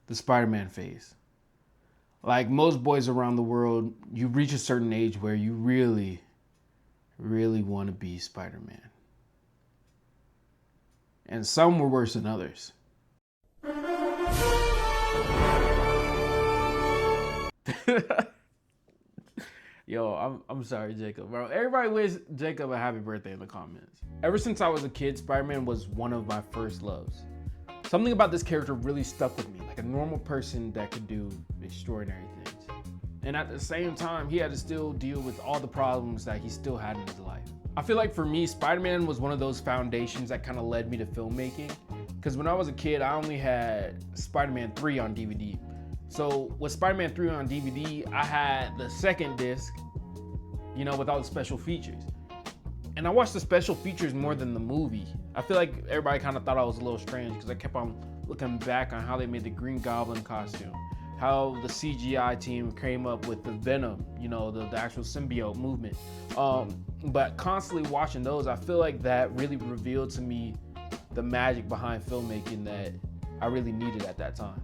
the Spider-Man phase. Like most boys around the world, you reach a certain age where you really, really want to be Spider-Man. And some were worse than others. Yo, I'm sorry, Jacob, bro. Everybody wish Jacob a happy birthday in the comments. Ever since I was a kid, Spider-Man was one of my first loves. Something about this character really stuck with me, like a normal person that could do extraordinary things. And at the same time, he had to still deal with all the problems that he still had in his life. I feel like for me, Spider-Man was one of those foundations that kind of led me to filmmaking. Because when I was a kid, I only had Spider-Man 3 on DVD. So with Spider-Man 3 on DVD, I had the second disc, you know, with all the special features. And I watched the special features more than the movie. I feel like everybody kind of thought I was a little strange because I kept on looking back on how they made the Green Goblin costume, how the CGI team came up with the Venom, you know, the actual symbiote movement. But constantly watching those, I feel like that really revealed to me the magic behind filmmaking that I really needed at that time.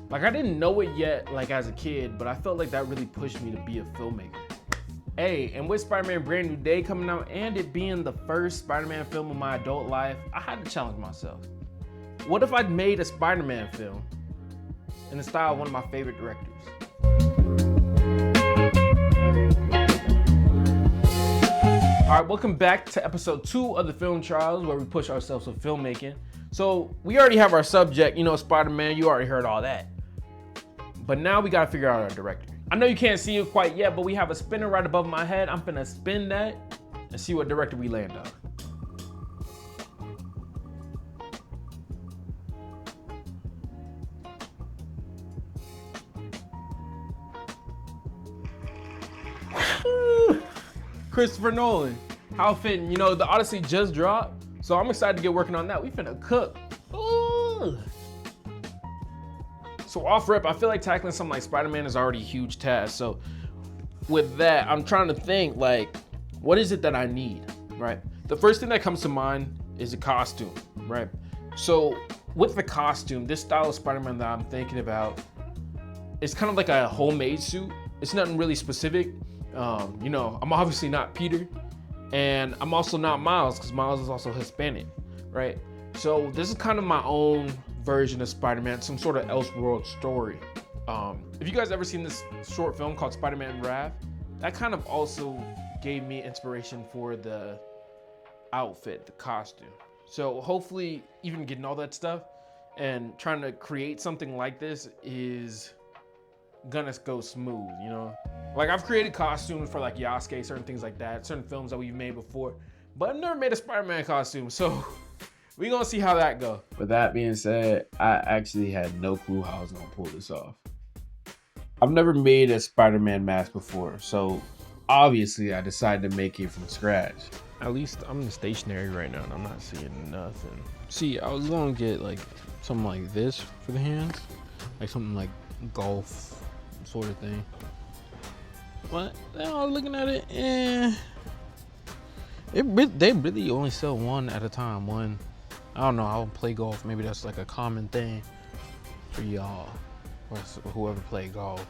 Like I didn't know it yet, like as a kid, but I felt like that really pushed me to be a filmmaker. Hey, and with Spider-Man Brand New Day coming out and it being the first Spider-Man film in my adult life, I had to challenge myself. What if I'd made a Spider-Man film in the style of one of my favorite directors? All right, welcome back to episode 2 of the Film Trials, where we push ourselves with filmmaking. So we already have our subject, you know, Spider-Man, you already heard all that. But now we gotta figure out our director. I know you can't see it quite yet, but we have a spinner right above my head. I'm gonna spin that and see what director we land on. Christopher Nolan. How fitting. You know, the Odyssey just dropped, so I'm excited to get working on that. We finna cook. Ooh. So off rip, I feel like tackling something like Spider-Man is already a huge task. So with that, I'm trying to think like, what is it that I need, right? The first thing that comes to mind is a costume, right? So with the costume, this style of Spider-Man that I'm thinking about, it's kind of like a homemade suit. It's nothing really specific. You know, I'm obviously not Peter, and I'm also not Miles, because Miles is also Hispanic, right? So this is kind of my own version of Spider-Man, some sort of Elseworld story. If you guys ever seen this short film called Spider-Man Wrath, that kind of also gave me inspiration for the outfit, the costume. So hopefully even getting all that stuff and trying to create something like this is gonna go smooth, you know? Like I've created costumes for like Yasuke, certain things like that, certain films that we've made before, but I've never made a Spider-Man costume, so we're gonna see how that go. With that being said, I actually had no clue how I was gonna pull this off. I've never made a Spider-Man mask before, so obviously I decided to make it from scratch. At least I'm stationary right now and I'm not seeing nothing. See, I was gonna get like something like this for the hands, like something like golf sort of thing. But then I was looking at it, and they really only sell one at a time. One, I don't know, I don't play golf. Maybe that's like a common thing for y'all or whoever play golf.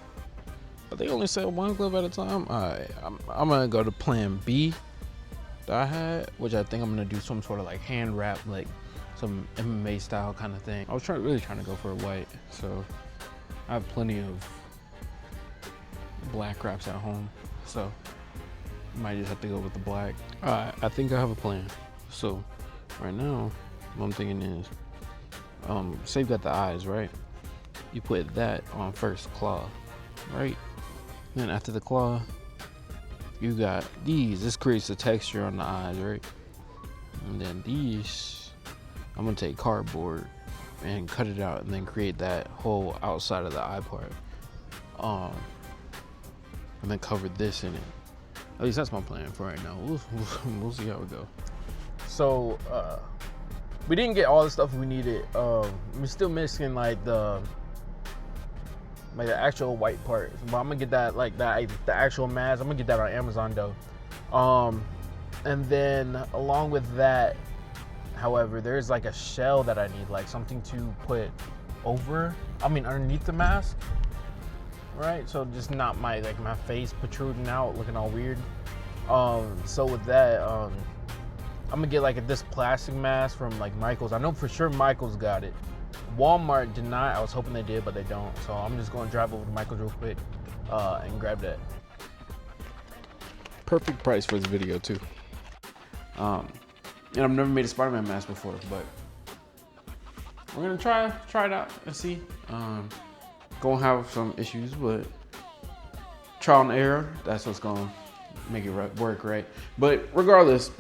But they only sell one glove at a time. Alright, I'm gonna go to plan B that I had, which I think I'm gonna do some sort of like hand wrap, like some MMA style kind of thing. I was really trying to go for a white, so I have plenty of black wraps at home, so might just have to go with the black. Alright, I think I have a plan. So right now what I'm thinking is, say you got the eyes, right? You put that on first claw, right? Then after the claw, you got these. This creates the texture on the eyes, right? And then these, I'm gonna take cardboard and cut it out and then create that whole outside of the eye part. And then cover this in it. At least that's my plan for right now. We'll see how it go. So we didn't get all the stuff we needed. We're still missing like the actual white part. But I'm gonna get that, like that, the actual mask. I'm gonna get that on Amazon though. And then along with that, however, there's like a shell that I need, like something to put over underneath the mask, right? So just not my face protruding out, looking all weird. So with that, I'm gonna get this plastic mask from Michael's. I know for sure Michael's got it. Walmart did not. I was hoping they did, but they don't. So I'm just gonna drive over to Michael's real quick and grab that. Perfect price for this video too. And I've never made a Spider-Man mask before, but we're gonna try it out and see. Gonna have some issues, but trial and error, that's what's gonna make it work, right? But regardless,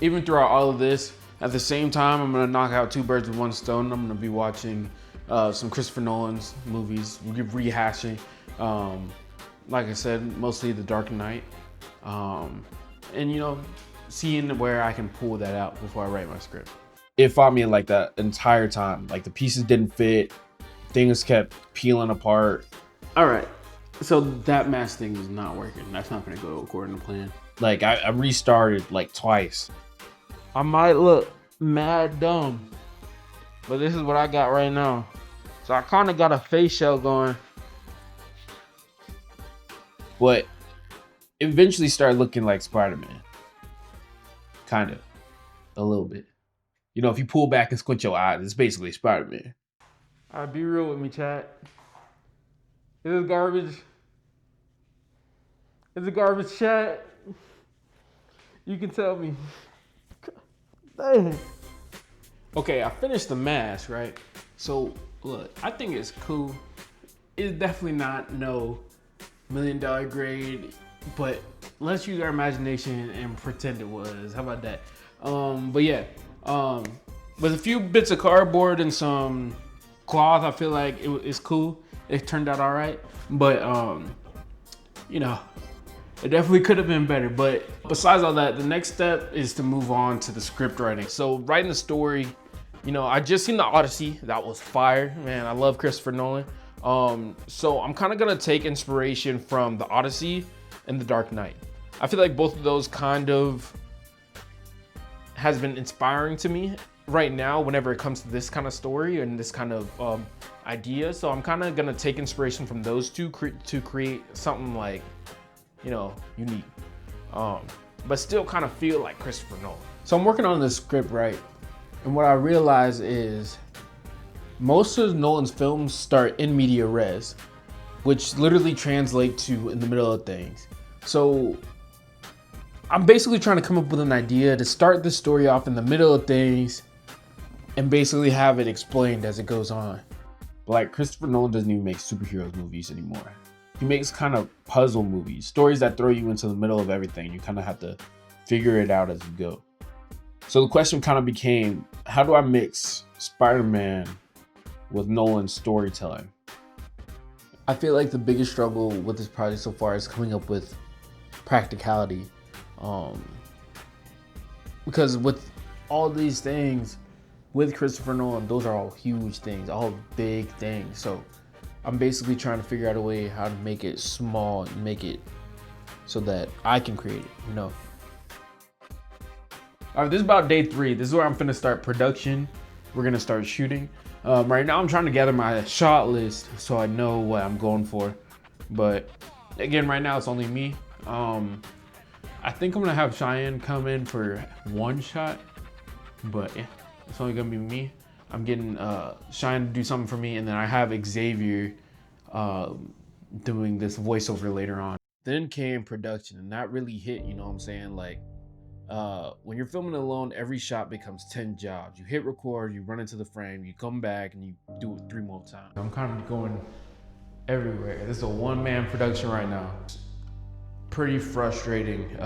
even throughout all of this, at the same time, I'm gonna knock out 2 birds with 1 stone. I'm gonna be watching some Christopher Nolan's movies, rehashing. Like I said, mostly The Dark Knight. And seeing where I can pull that out before I write my script. It fought me like that entire time. Like the pieces didn't fit, things kept peeling apart. All right, so that mask thing is not working. That's not gonna go according to plan. Like I restarted twice. I might look mad dumb, but this is what I got right now. So I kind of got a face shell going. But eventually started looking like Spider-Man. Kind of. A little bit. If you pull back and squint your eyes, it's basically Spider-Man. All right, be real with me, chat. Is this garbage? Is it garbage, chat? You can tell me. Dang. Okay, I finished the mask, right? So, look, I think it's cool. It's definitely not no $1 million grade, but let's use our imagination and pretend it was. How about that? But yeah, with a few bits of cardboard and some cloth, I feel like it's cool. It turned out all right, but it definitely could have been better. But besides all that, the next step is to move on to the script writing. So writing the story, I just seen the Odyssey. That was fire, man. I love Christopher Nolan. So I'm kind of gonna take inspiration from the Odyssey and the Dark Knight. I feel like both of those kind of has been inspiring to me right now whenever it comes to this kind of story and this kind of idea. So I'm kind of gonna take inspiration from those two to create something unique, but still kind of feel like Christopher Nolan. So I'm working on this script, right? And what I realize is most of Nolan's films start in media res, which literally translate to in the middle of things. So I'm basically trying to come up with an idea to start the story off in the middle of things and basically have it explained as it goes on. Like Christopher Nolan doesn't even make superhero movies anymore. He makes kind of puzzle movies, stories that throw you into the middle of everything. You kind of have to figure it out as you go. So the question kind of became, how do I mix Spider-Man with Nolan's storytelling? I feel like the biggest struggle with this project so far is coming up with practicality. Because with all these things, with Christopher Nolan, those are all huge things, all big things. So I'm basically trying to figure out a way how to make it small and make it so that I can create it, All right, this is about day 3. This is where I'm finna start production. We're gonna start shooting. Right now I'm trying to gather my shot list so I know what I'm going for. But again, right now it's only me. I think I'm gonna have Cheyenne come in for 1 shot, but yeah, it's only gonna be me. I'm getting Cheyenne to do something for me, and then I have Xavier doing this voiceover later on. Then came production, and that really hit, you know what I'm saying? When you're filming alone, every shot becomes 10 jobs. You hit record, you run into the frame, you come back, and you do it 3 more times. I'm kind of going everywhere. This is a one-man production right now. It's pretty frustrating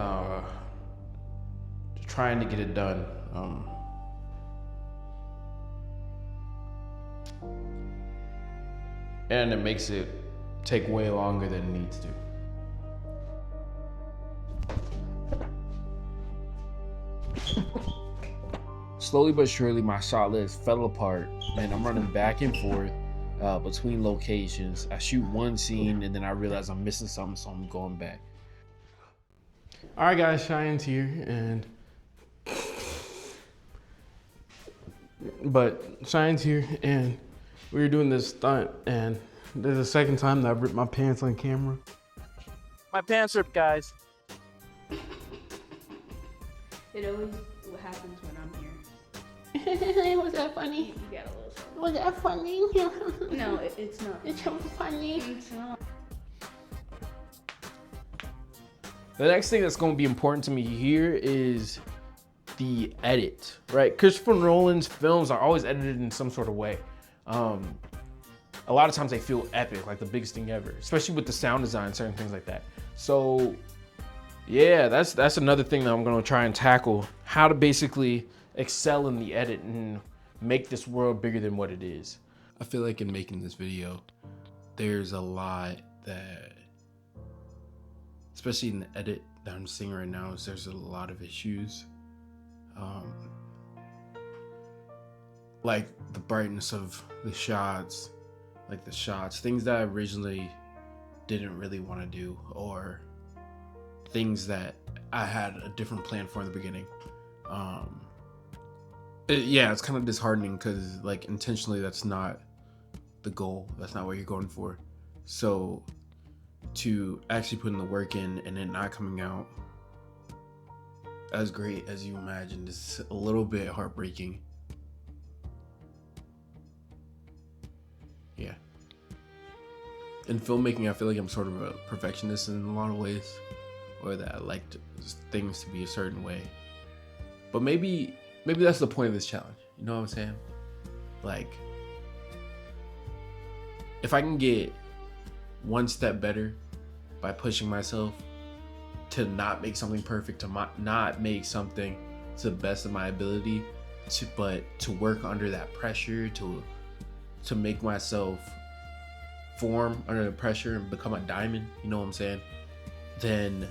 trying to get it done. And it makes it take way longer than it needs to. Slowly but surely, my shot list fell apart, and I'm running back and forth between locations. I shoot one scene, and then I realize I'm missing something, so I'm going back. All right, guys, Cheyenne's here, and we were doing this stunt, and there's a second time that I ripped my pants on camera. My pants ripped, guys. It always happens when I'm here. Was that funny? You got a little something. Was that funny? No, it's not. It's so funny. It's not. The next thing that's going to be important to me here is the edit, right? Christopher Nolan's films are always edited in some sort of way. A lot of times they feel epic, like the biggest thing ever, especially with the sound design, certain things like that. So yeah, that's another thing that I'm going to try and tackle, how to basically excel in the edit and make this world bigger than what it is. I feel like in making this video, there's a lot that, especially in the edit that I'm seeing right now, is there's a lot of issues. Like the brightness of the shots, things that I originally didn't really want to do, or things that I had a different plan for in the beginning. It's kind of disheartening because like intentionally that's not the goal. That's not what you're going for. So to actually put in the work in and it not coming out as great as you imagined is a little bit heartbreaking. Yeah. In filmmaking, I feel like I'm sort of a perfectionist in a lot of ways, or that I like things to be a certain way. But maybe that's the point of this challenge. You know what I'm saying? Like, if I can get one step better by pushing myself to not make something perfect, to not make something to the best of my ability, but to work under that pressure, to make myself form under the pressure and become a diamond, you know what I'm saying? Then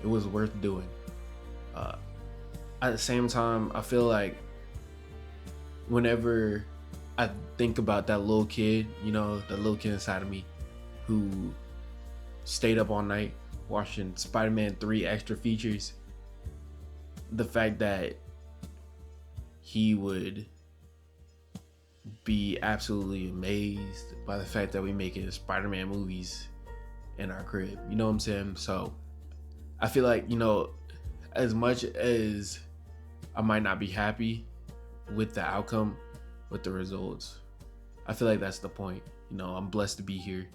it was worth doing. At the same time, I feel like whenever I think about that little kid, you know, the little kid inside of me who stayed up all night watching Spider-Man 3 extra features, the fact that he would be absolutely amazed by the fact that we making Spider-Man movies in our crib, you know what I'm saying? So I feel like, you know, as much as I might not be happy with the outcome, with the results, I feel like that's the point. You know, I'm blessed to be here.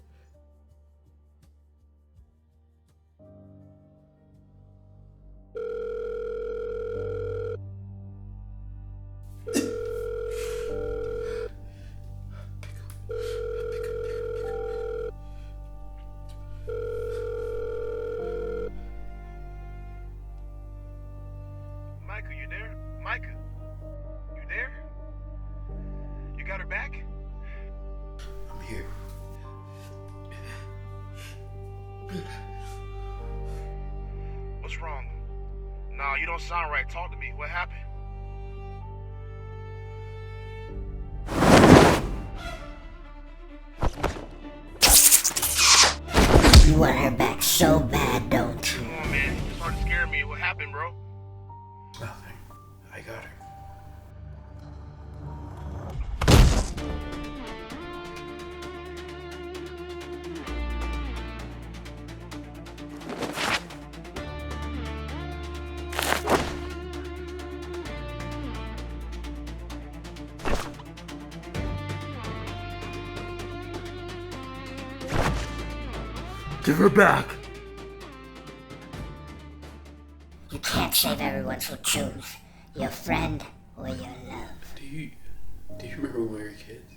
Micah, you there? Micah, you there? You got her back? I'm here. What's wrong? Nah, you don't sound right. Talk to me. What happened? You want her back so bad, don't you? Come on, man. You started scaring me. What happened, bro? Nothing. I got her. Give her back. You can't save everyone, so choose your friend or your love. Do you remember when we were kids?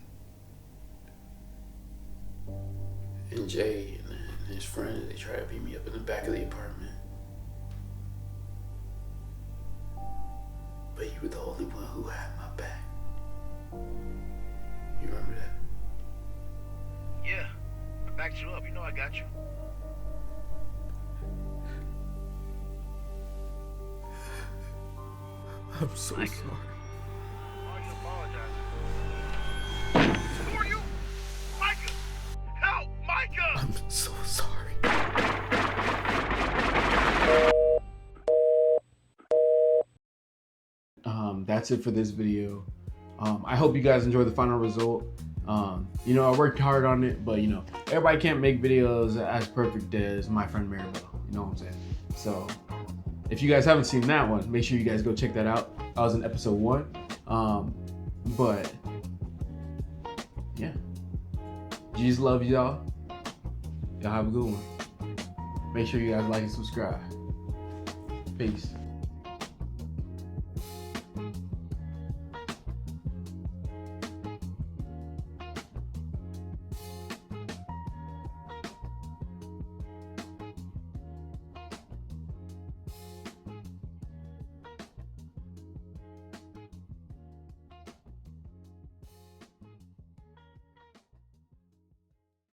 And Jay and his friends, they tried to beat me up in the back of the apartment. But you were the only one who had my back. You remember that? Yeah, I backed you up. You know I got you. I'm so sorry. Why are you apologizing? Who are you? Micah! Help! Micah! I'm so sorry. That's it for this video. I hope you guys enjoy the final result. You know, I worked hard on it, but you know, everybody can't make videos as perfect as my friend Maribel. You know what I'm saying? So if you guys haven't seen that one, make sure you guys go check that out. I was in episode 1. But yeah, Jesus love y'all. Y'all have a good one. Make sure you guys like and subscribe. Peace.